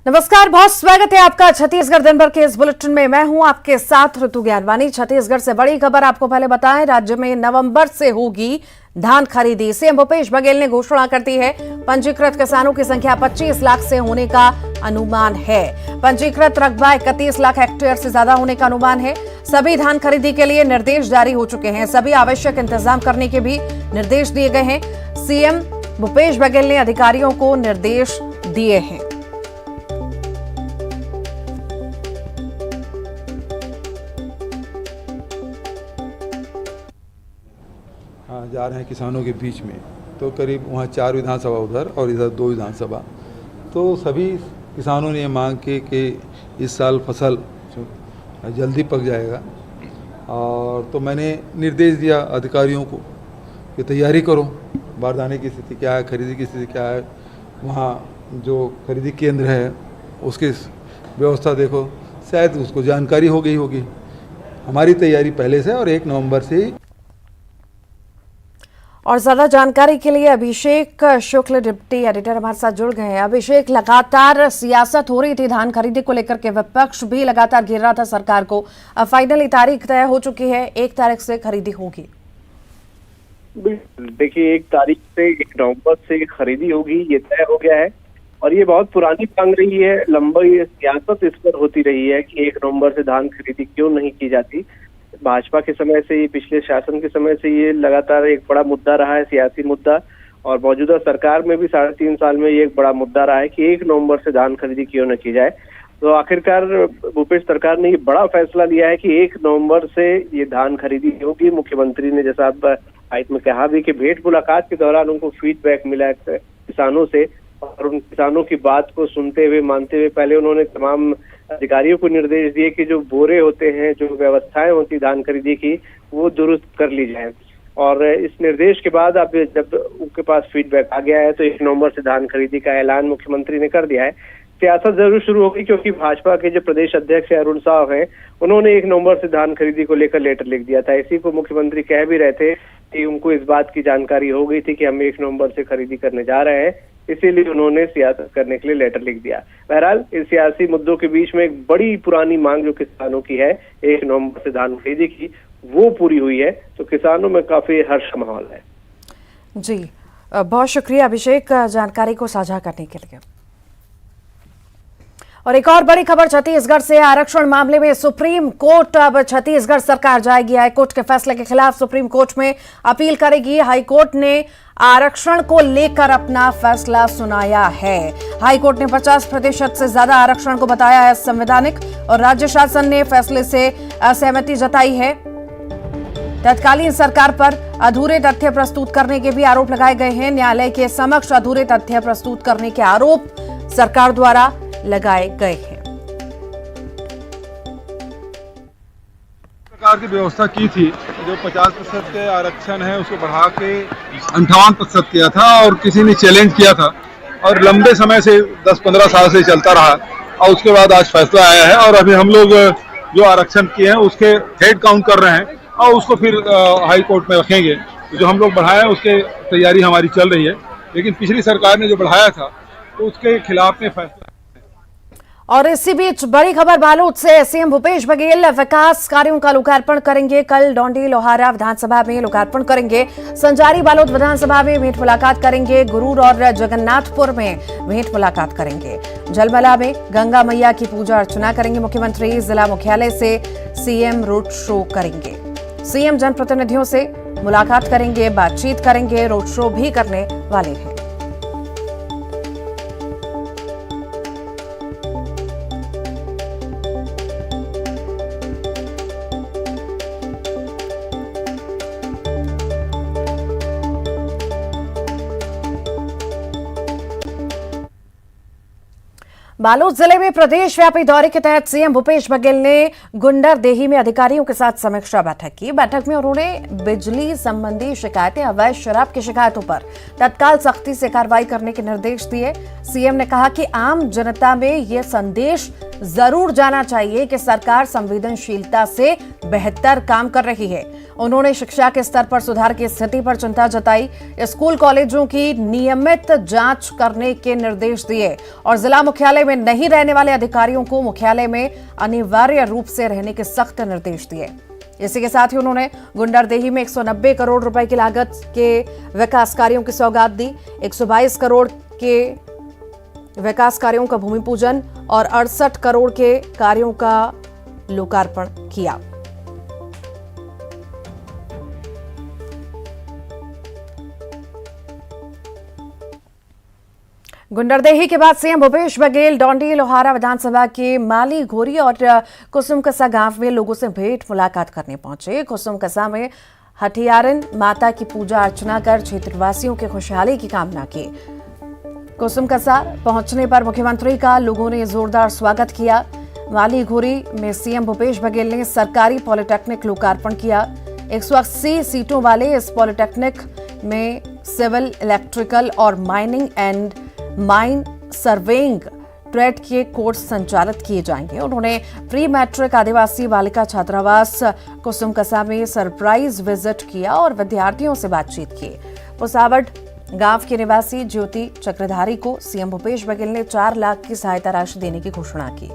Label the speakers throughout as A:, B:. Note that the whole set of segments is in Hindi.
A: नमस्कार, बहुत स्वागत है आपका छत्तीसगढ़ दिन भर के इस बुलेटिन में। मैं हूं आपके साथ ऋतु ज्ञानवानी। छत्तीसगढ़ से बड़ी खबर आपको पहले बताएं। राज्य में नवंबर से होगी धान खरीदी। सीएम भूपेश बघेल ने घोषणा कर दी है। पंजीकृत किसानों की संख्या 25 लाख से होने का अनुमान है। पंजीकृत रकबा 31 लाख हेक्टेयर से ज्यादा होने का अनुमान है। सभी धान खरीदी के लिए निर्देश जारी हो चुके हैं। सभी आवश्यक इंतजाम करने के भी निर्देश दिए गए हैं। सीएम भूपेश बघेल ने अधिकारियों को निर्देश दिए हैं।
B: हाँ, जा रहे हैं किसानों के बीच में, तो करीब वहाँ 4 विधानसभा उधर और इधर 2 विधानसभा। तो सभी किसानों ने ये मांग की कि इस साल फसल जल्दी पक जाएगा, और तो मैंने निर्देश दिया अधिकारियों को कि तैयारी करो। बारदाने की स्थिति क्या है, खरीदी की स्थिति क्या है, वहाँ जो खरीदी केंद्र है उसकी व्यवस्था देखो। शायद उसको जानकारी हो गई होगी। हमारी तैयारी पहले से, और 1 नवंबर से ही।
A: और ज्यादा जानकारी के लिए अभिषेक शुक्ल डिप्टी एडिटर हमारे साथ जुड़ गए हैं। अभिषेक, लगातार सियासत हो रही थी धान खरीदी को लेकर के, विपक्ष भी लगातार घेर रहा था सरकार को। अब फाइनली तारीख तय हो चुकी है, 1 तारीख से खरीदी होगी।
C: देखिए, 1 तारीख से 1 नवंबर से खरीदी होगी, ये तय हो गया है। और ये बहुत पुरानी मांग रही है, लंबी सियासत इस पर होती रही है कि 1 नवंबर से धान खरीदी क्यों नहीं की जाती। भाजपा के समय से, ये पिछले शासन के समय से ये लगातार एक बड़ा मुद्दा रहा है, सियासी मुद्दा। और मौजूदा सरकार में भी 3.5 साल में ये एक बड़ा मुद्दा रहा है कि 1 नवंबर से धान खरीदी क्यों न की जाए। तो आखिरकार भूपेश सरकार ने ये बड़ा फैसला लिया है कि 1 नवंबर से ये धान खरीदी होगी। मुख्यमंत्री ने, जैसा आप हाइट में कहा भी, कि भेंट मुलाकात के दौरान उनको फीडबैक मिला किसानों से, और उन किसानों की बात को सुनते हुए, मानते हुए, पहले उन्होंने तमाम अधिकारियों को निर्देश दिए कि जो बोरे होते हैं, जो व्यवस्थाएं होती धान खरीदी की, वो दुरुस्त कर ली जाए। और इस निर्देश के बाद अब जब उनके पास फीडबैक आ गया है, तो 1 नवंबर से धान खरीदी का ऐलान मुख्यमंत्री ने कर दिया है। सियासत जरूर शुरू होगी, क्योंकि भाजपा के जो प्रदेश अध्यक्ष अरुण साव हैं, उन्होंने 1 नवंबर से धान खरीदी को लेकर लेटर लिख दिया था। इसी को मुख्यमंत्री कह भी रहे थे कि उनको इस बात की जानकारी हो गई थी कि हम 1 नवंबर से खरीदी करने जा रहे हैं, इसीलिए उन्होंने सियासत करने के लिए लेटर लिख दिया। बहरहाल, इस सियासी मुद्दों के बीच में एक बड़ी पुरानी मांग जो किसानों की है 1 नवंबर से धान खरीदी की, वो पूरी हुई है। तो किसानों में काफी हर्ष का माहौल है।
A: जी, बहुत शुक्रिया अभिषेक जानकारी को साझा करने के लिए। और एक और बड़ी खबर छत्तीसगढ़ से। आरक्षण मामले में सुप्रीम कोर्ट अब छत्तीसगढ़ सरकार जाएगी। हाईकोर्ट के फैसले के खिलाफ सुप्रीम कोर्ट में अपील करेगी। हाईकोर्ट ने आरक्षण को लेकर अपना फैसला सुनाया है। हाईकोर्ट ने 50% से ज्यादा आरक्षण को बताया है संवैधानिक, और राज्य शासन ने फैसले से असहमति जताई है। तत्कालीन सरकार पर अधूरे तथ्य प्रस्तुत करने के भी आरोप लगाए गए हैं। न्यायालय के समक्ष अधूरे तथ्य प्रस्तुत करने के आरोप सरकार द्वारा लगाए गए हैं।
B: प्रकार की व्यवस्था की थी, जो 50% के आरक्षण है उसको बढ़ा के 58% किया था, और किसी ने चैलेंज किया था, और लंबे समय से 10-15 साल से चलता रहा, और उसके बाद आज फैसला आया है। और अभी हम लोग जो आरक्षण किए हैं उसके हेड काउंट कर रहे हैं, और उसको फिर हाई कोर्ट में रखेंगे। जो हम लोग बढ़ाए हैं उसके तैयारी हमारी चल रही है, लेकिन पिछली सरकार ने जो बढ़ाया था तो उसके खिलाफ में फैसला।
A: और इसी बीच बड़ी खबर बालोद से। सीएम भूपेश बघेल विकास कार्यों का लोकार्पण करेंगे। कल डोंडी लोहारा विधानसभा में लोकार्पण करेंगे। संजारी बालोद विधानसभा में भेंट मुलाकात करेंगे। गुरूर और जगन्नाथपुर में भेंट मुलाकात करेंगे। जलमला में गंगा मैया की पूजा अर्चना करेंगे मुख्यमंत्री। जिला मुख्यालय से सीएम रोड शो करेंगे। सीएम जनप्रतिनिधियों से मुलाकात करेंगे, बातचीत करेंगे, रोड शो भी करने वाले हैं। बालोद जिले में प्रदेश व्यापी दौरे के तहत सीएम भूपेश बघेल ने गुंडरदेही में अधिकारियों के साथ समीक्षा बैठक की। बैठक में उन्होंने बिजली संबंधी शिकायतें, अवैध शराब की शिकायतों पर तत्काल सख्ती से कार्रवाई करने के निर्देश दिए। सीएम ने कहा कि आम जनता में ये संदेश जरूर जाना चाहिए कि सरकार संवेदनशीलता से बेहतर काम कर रही है। उन्होंने शिक्षा के स्तर पर सुधार की स्थिति पर चिंता जताई, स्कूल कॉलेजों की नियमित जांच करने के निर्देश दिए और जिला मुख्यालय में नहीं रहने वाले अधिकारियों को मुख्यालय में अनिवार्य रूप से रहने के सख्त निर्देश दिए। इसी के साथ ही उन्होंने गुंडरदेही में 190 करोड़ रुपए की लागत के विकास कार्यों की सौगात दी। 122 करोड़ के विकास कार्यों का भूमि पूजन और 68 करोड़ के कार्यों का लोकार्पण किया। गुंडरदेही के बाद सीएम भूपेश बघेल डोंडी लोहारा विधानसभा के माली घोरी और कुसुमकसा गांव में लोगों से भेंट मुलाकात करने पहुंचे। कुसुमकसा में हठियारन माता की पूजा अर्चना कर क्षेत्रवासियों की खुशहाली की कामना की। कुसुमकसा पहुंचने पर मुख्यमंत्री का लोगों ने जोरदार स्वागत किया। माली घोरी में सीएम भूपेश बघेल ने सरकारी पॉलिटेक्निक लोकार्पण किया। 180 सीटों वाले इस पॉलिटेक्निक में सिविल, इलेक्ट्रिकल और mining and mine surveying trade के कोर्स संचालित किए जाएंगे। उन्होंने प्री मैट्रिक आदिवासी बालिका छात्रावास कुसुमकसा में सरप्राइज विजिट किया और विद्यार्थियों से बातचीत की। पुसावट गांव के निवासी ज्योति चक्रधारी को सीएम भूपेश बघेल ने 4 लाख की सहायता राशि देने की घोषणा की।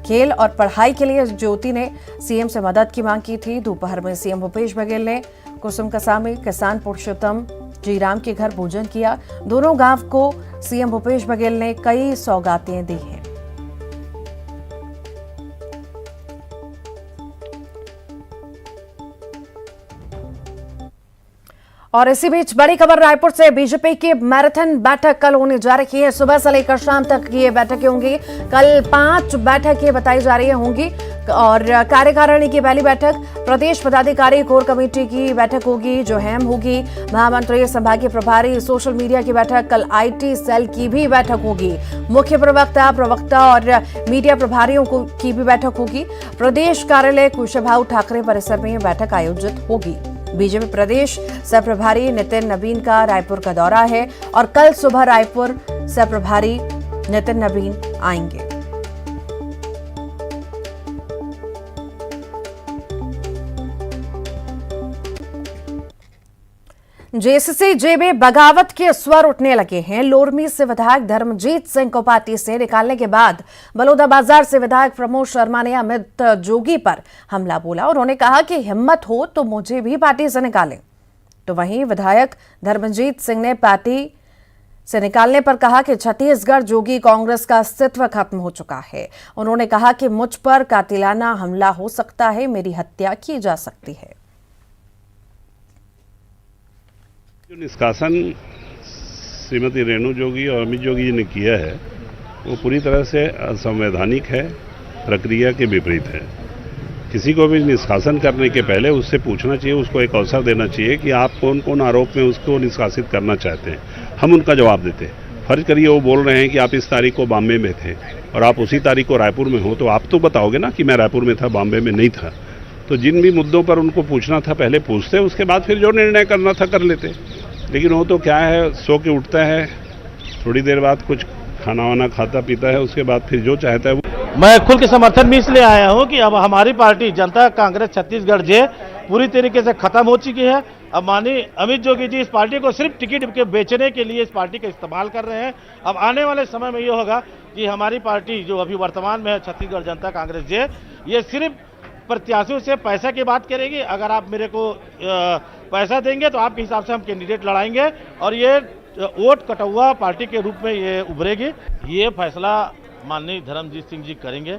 A: खेल और पढ़ाई के लिए ज्योति ने सीएम से मदद की मांग की थी। दोपहर में सीएम भूपेश बघेल ने कुसुमकसा में किसान पुरुषोत्तम जीराम के घर भोजन किया। दोनों गांव को सीएम भूपेश बघेल ने कई सौगातें दी हैं। और इसी बीच बड़ी खबर रायपुर से, बीजेपी की मैराथन बैठक कल होने जा रही है। सुबह से लेकर शाम तक ये बैठकें होंगी। कल 5 बैठकें बताई जा रही होंगी और कार्यकारिणी की पहली बैठक, प्रदेश पदाधिकारी कोर कमेटी की बैठक होगी जो हैम होगी, महामंत्री, संभागीय प्रभारी, सोशल मीडिया की बैठक, कल आईटी सेल की भी बैठक होगी, मुख्य प्रवक्ता और मीडिया प्रभारियों की भी बैठक होगी। प्रदेश कार्यालय कुशाभाऊ ठाकरे परिसर में बैठक आयोजित होगी। बीजेपी प्रदेश सह प्रभारी नितिन नबीन का रायपुर का दौरा है और कल सुबह रायपुर सह प्रभारी नितिन नबीन आएंगे। जेसीसी-जे में बगावत के स्वर उठने लगे हैं। लोरमी से विधायक धर्मजीत सिंह को पार्टी से निकालने के बाद बलौदाबाजार से विधायक प्रमोद शर्मा ने अमित जोगी पर हमला बोला। उन्होंने कहा कि हिम्मत हो तो मुझे भी पार्टी से निकालें। तो वहीं विधायक धर्मजीत सिंह ने पार्टी से निकालने पर कहा कि छत्तीसगढ़ जोगी कांग्रेस का अस्तित्व खत्म हो चुका है। उन्होंने कहा कि मुझ पर कातिलाना हमला हो सकता है, मेरी हत्या की जा सकती है।
D: जो निष्कासन श्रीमती रेणु जोगी और अमित जोगी जी ने किया है वो पूरी तरह से असंवैधानिक है, प्रक्रिया के विपरीत है। किसी को भी निष्कासन करने के पहले उससे पूछना चाहिए, उसको एक अवसर देना चाहिए कि आप कौन कौन आरोप में उसको निष्कासित करना चाहते हैं। हम उनका जवाब देते। फर्ज करिए वो बोल रहे हैं कि आप इस तारीख को बॉम्बे में थे और आप उसी तारीख को रायपुर में हो, तो आप तो बताओगे ना कि मैं रायपुर में था, बॉम्बे में नहीं था। तो जिन भी मुद्दों पर उनको पूछना था पहले पूछते, उसके बाद फिर जो निर्णय करना था कर लेते। लेकिन वो तो क्या है, सो के उठता है, थोड़ी देर बाद कुछ खाना वाना खाता पीता है, उसके बाद फिर जो चाहता है वो।
E: मैं खुल के समर्थन में इसलिए आया हूं कि अब हमारी पार्टी जनता कांग्रेस छत्तीसगढ़ जे पूरी तरीके से खत्म हो चुकी है। अब माननीय अमित जोगी जी इस पार्टी को सिर्फ टिकट के बेचने के लिए इस पार्टी का इस्तेमाल कर रहे हैं। अब आने वाले समय में ये होगा कि हमारी पार्टी जो अभी वर्तमान में है छत्तीसगढ़ जनता कांग्रेस जे, ये सिर्फ प्रत्याशियों से पैसा की बात करेगी। अगर आप मेरे को पैसा देंगे तो आपके हिसाब से हम कैंडिडेट लड़ाएंगे और ये वोट कटौआ पार्टी के रूप में ये उभरेगी। ये फैसला माननीय धर्मजीत सिंह जी करेंगे।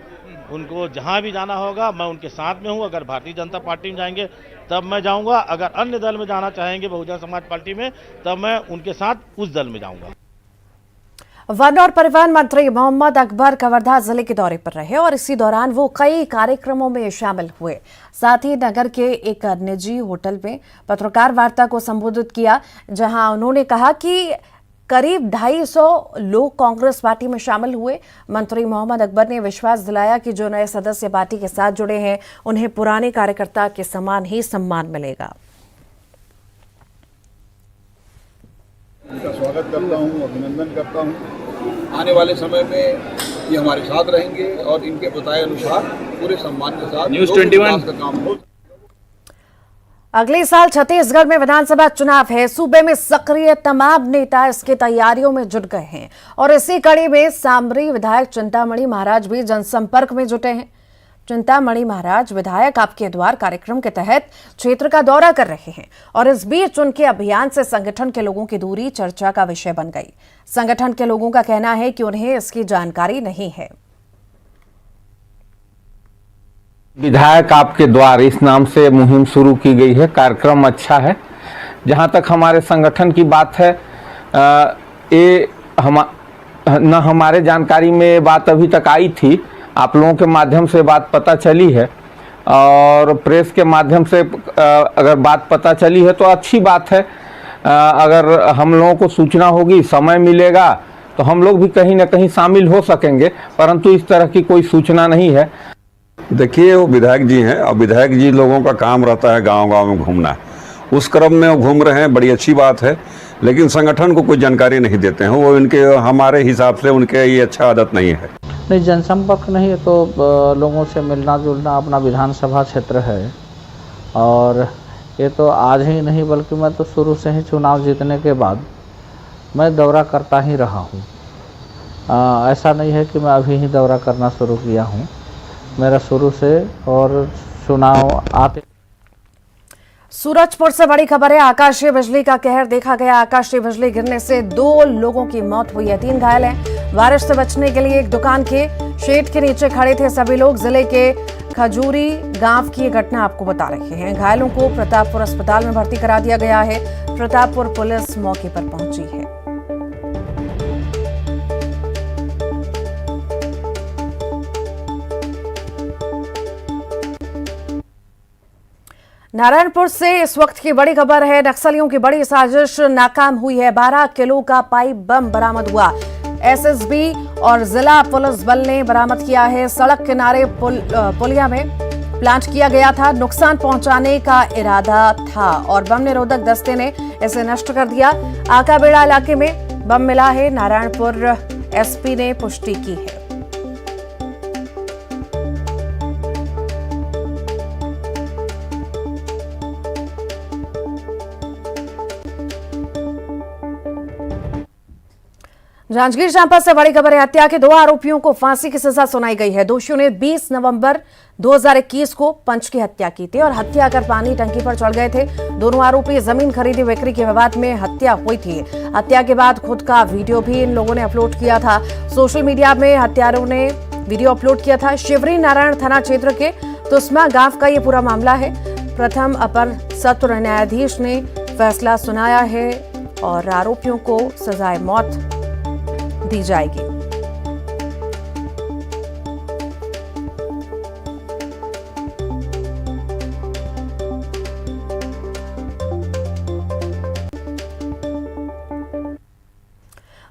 E: उनको जहां भी जाना होगा मैं उनके साथ में हूं। अगर भारतीय जनता पार्टी में जाएंगे तब मैं जाऊंगा, अगर अन्य दल में जाना चाहेंगे बहुजन समाज पार्टी में तब मैं उनके साथ उस दल में जाऊंगा।
A: वन और परिवहन मंत्री मोहम्मद अकबर कवर्धा जिले के दौरे पर रहे और इसी दौरान वो कई कार्यक्रमों में शामिल हुए। साथ ही नगर के एक निजी होटल में पत्रकार वार्ता को संबोधित किया, जहां उन्होंने कहा कि करीब 250 लोग कांग्रेस पार्टी में शामिल हुए। मंत्री मोहम्मद अकबर ने विश्वास दिलाया कि जो नए सदस्य पार्टी के साथ जुड़े हैं उन्हें पुराने कार्यकर्ता के समान ही सम्मान मिलेगा।
F: उनका स्वागत करता हूं, अभिनंदन करता हूं। आने वाले समय में ये हमारे साथ रहेंगे और इनके बताए अनुसार पूरे सम्मान के साथ
G: न्यूज़
F: जो भी
G: 21
F: विकास का काम हो।
A: अगले साल छत्तीसगढ़ में विधानसभा चुनाव है। सूबे में सक्रिय तमाम नेता इसकी तैयारियों में जुट गए हैं और इसी कड़ी में सामरी विधायक चिंतामणि महाराज भी जनसंपर्क में जुटे हैं। चिंतामणि महाराज विधायक आपके द्वार कार्यक्रम के तहत क्षेत्र का दौरा कर रहे हैं और इस बीच उनके अभियान से संगठन के लोगों की दूरी चर्चा का विषय बन गई। संगठन के लोगों का कहना है कि उन्हें इसकी जानकारी नहीं है।
H: विधायक आपके द्वार इस नाम से मुहिम शुरू की गई है। कार्यक्रम अच्छा है। जहां तक हमारे संगठन की बात है, ये न हमारे जानकारी में ये बात अभी तक आई थी। आप लोगों के माध्यम से बात पता चली है और प्रेस के माध्यम से अगर बात पता चली है तो अच्छी बात है। अगर हम लोगों को सूचना होगी, समय मिलेगा तो हम लोग भी कहीं ना कहीं शामिल हो सकेंगे, परंतु इस तरह की कोई सूचना नहीं है।
I: देखिए, वो विधायक जी हैं और विधायक जी लोगों का काम रहता है गांव-गांव में घूमना। उस क्रम में वो घूम रहे हैं, बड़ी अच्छी बात है, लेकिन संगठन को कोई जानकारी नहीं देते हैं। वो इनके हमारे हिसाब से उनके ये अच्छा आदत नहीं है।
J: नहीं, जनसंपर्क नहीं है तो लोगों से मिलना जुलना अपना विधानसभा क्षेत्र है और ये तो आज ही नहीं बल्कि मैं तो शुरू से ही चुनाव जीतने के बाद मैं दौरा करता ही रहा हूँ। ऐसा नहीं है कि मैं अभी ही दौरा करना शुरू किया हूँ, मेरा शुरू से और चुनाव आते।
A: सूरजपुर से बड़ी खबर है। आकाशीय बिजली का कहर देखा गया। आकाशीय बिजली गिरने से 2 लोगों की मौत हुई है, 3 घायल हैं। बारिश से बचने के लिए एक दुकान के शेड के नीचे खड़े थे सभी लोग। जिले के खजूरी गांव की घटना आपको बता रहे हैं। घायलों को प्रतापपुर अस्पताल में भर्ती करा दिया गया है। प्रतापपुर पुलिस मौके पर पहुंची है। नारायणपुर से इस वक्त की बड़ी खबर है। नक्सलियों की बड़ी साजिश नाकाम हुई है। 12 किलो का पाइप बम बरामद हुआ। एसएसबी और जिला पुलिस बल ने बरामद किया है। सड़क किनारे पुलिया में प्लांट किया गया था। नुकसान पहुंचाने का इरादा था और बम निरोधक दस्ते ने इसे नष्ट कर दिया। आकाबेड़ा इलाके में बम मिला है। नारायणपुर एसपी ने पुष्टि की है। जांजगीर चांपा से बड़ी खबर है। हत्या के 2 आरोपियों को फांसी की सजा सुनाई गई है। दोषियों ने 20 नवंबर 2021 को पंच की हत्या की थी और हत्या कर पानी टंकी पर चढ़ गए थे। दोनों आरोपी जमीन खरीदी बिक्री के विवाद में हत्या हुई थी। हत्या के बाद खुद का वीडियो भी इन लोगों ने अपलोड किया था। सोशल मीडिया में हत्यारों ने वीडियो अपलोड किया था। शिवरी नारायण थाना क्षेत्र के तुस्मा गांव का ये पूरा मामला है। प्रथम अपर सत्र न्यायाधीश ने फैसला सुनाया है और आरोपियों को सजाए मौत दी जाएगी।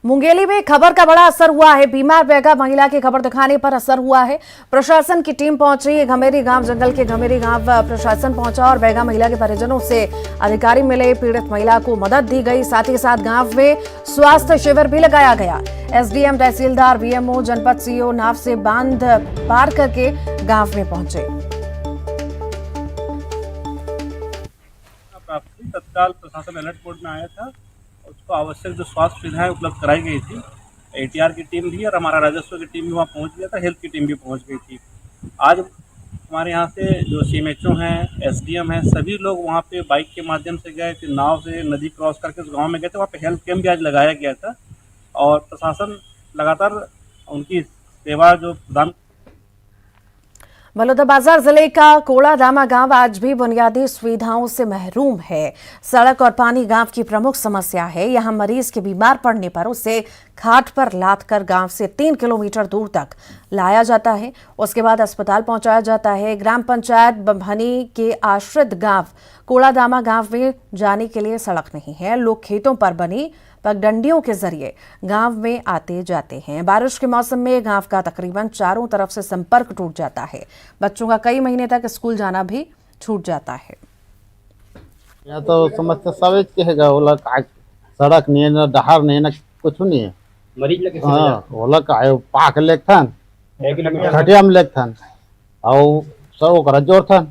A: मुंगेली में खबर का बड़ा असर हुआ है। बीमार बैगा महिला की खबर दिखाने पर असर हुआ है। प्रशासन की टीम पहुंची। घमेरी गांव जंगल के घमेरी गांव प्रशासन पहुंचा और बैगा महिला के परिजनों से अधिकारी मिले। पीड़ित महिला को मदद दी गई। साथ ही साथ गांव में स्वास्थ्य शिविर भी लगाया गया। एसडीएम, तहसीलदार, बीएमओ, जनपद सीओ नाव से बांध पार करके गांव में पहुंचे।
K: तत्काल प्रशासन अलर्ट मोड में आया था। उसको आवश्यक जो स्वास्थ्य सुविधाएं उपलब्ध कराई गई थी। एटीआर की टीम भी और हमारा राजस्व की टीम भी वहाँ पहुँच गया था। हेल्थ की टीम भी पहुँच गई थी। आज हमारे यहाँ से जो सीएमएचओ हैं, एसडीएम हैं, सभी लोग वहाँ पे बाइक के माध्यम से गए, फिर नाव से नदी क्रॉस करके उस गाँव में गए थे। वहाँ पे हेल्थ कैंप भी आज लगाया गया था और प्रशासन लगातार उनकी सेवा जो प्रदान।
A: बलौदाबाजार जिले का कोड़ादामा गांव आज भी बुनियादी सुविधाओं से महरूम है। सड़क और पानी गांव की प्रमुख समस्या है। यहां मरीज के बीमार पड़ने पर उसे खाट पर लादकर गांव से 3 किलोमीटर दूर तक लाया जाता है। उसके बाद अस्पताल पहुंचाया जाता है। ग्राम पंचायत बम्भनी के आश्रित गांव कोड़ादामा गांव में जाने के लिए सड़क नहीं है। लोग खेतों पर बनी पगडंडियों के जरिए गांव में आते जाते हैं। बारिश के मौसम में गांव का तकरीबन चारों तरफ से संपर्क टूट जाता है। बच्चों का कई महीने तक स्कूल जाना भी छूट जाता है।
J: यहाँ तो समस्या सब के है, सड़क नहीं है, न डहार नहीं है, न कुछ नहीं है।
E: ओला काय पाक लेख थान खटियाम लेख थान और सब ओकरा जोर थान।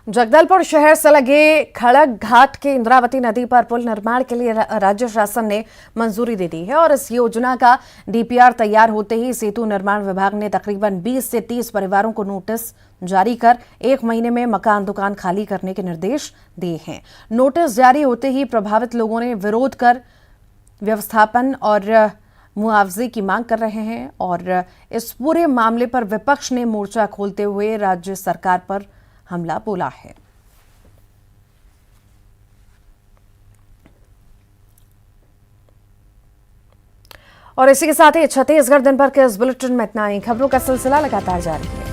A: जगदलपुर शहर से लगे खड़क घाट के इंद्रावती नदी पर पुल निर्माण के लिए राज्य शासन ने मंजूरी दे दी है और इस योजना का डीपीआर तैयार होते ही सेतु निर्माण विभाग ने तकरीबन 20 से 30 परिवारों को नोटिस जारी कर 1 महीने में मकान दुकान खाली करने के निर्देश दिए हैं। नोटिस जारी होते ही प्रभावित लोगों ने विरोध कर व्यवस्थापन और मुआवजे की मांग कर रहे हैं और इस पूरे मामले पर विपक्ष ने मोर्चा खोलते हुए राज्य सरकार पर हमला बोला है। और इसी के साथ ही छत्तीसगढ़ दिन भर के इस बुलेटिन में इतना ही। खबरों का सिलसिला लगातार जारी है।